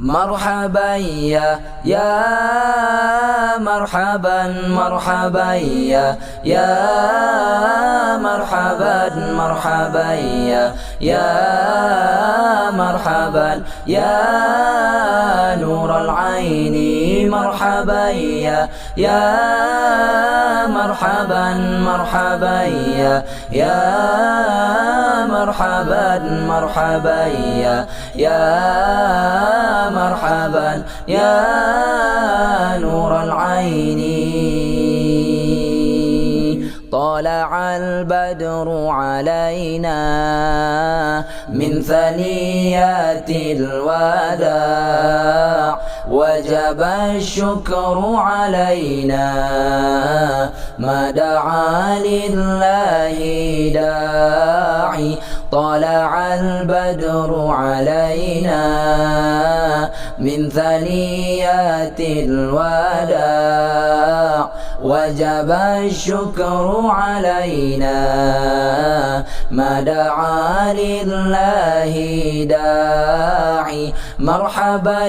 مرحبا يا مرحبا مرحبا يا مرحبا مرحبا يا مرحبا يا نور العين مرحبا يا مرحبا مرحبا يا مرحبا مرحبا يا مرحبا يا نور العين. طلع البدر علينا من ثنيات الوداع وجب الشكر علينا ما دعا لله داعي. طلع البدر علينا من ثنيات الوداع وجب الشكر علينا ما دعا لله داعي. مرحبا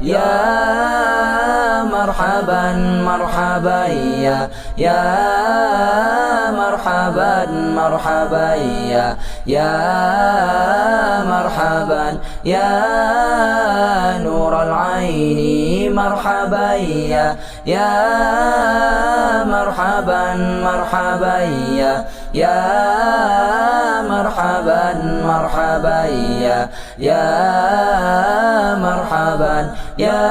يا مرحبا مرحبا يا مرحبا مرحبا يا مرحبا يا نور العين مرحبا يا مرحبا مرحبا يا مرحبا مرحبا يا مرحبا يا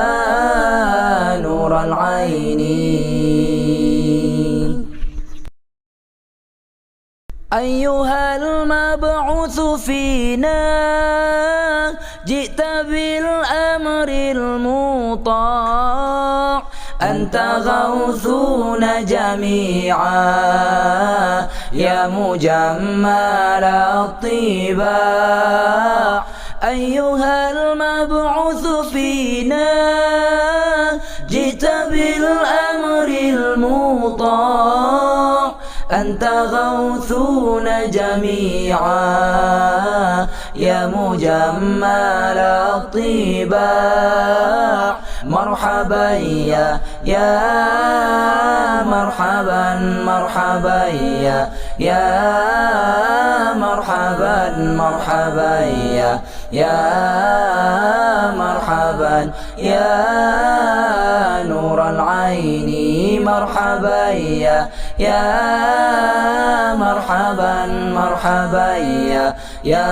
نور العين. أيها المبعوث فينا جئت بالأمر المطاع أنت غوثنا جميعا يا مجمل الطباع. أيها المبعوث فينا جئت بالأمر المطاع أنت غوثنا جميعا يا مجمل الطباع. مرحبا يا مرحبا مرحبا يا مرحبا مرحبا يا مرحبا يا نور العين مرحبا يا مرحبا مرحبا يا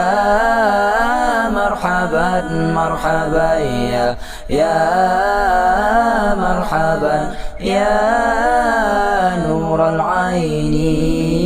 مرحبا مرحبا يا مرحبا يا نور العين.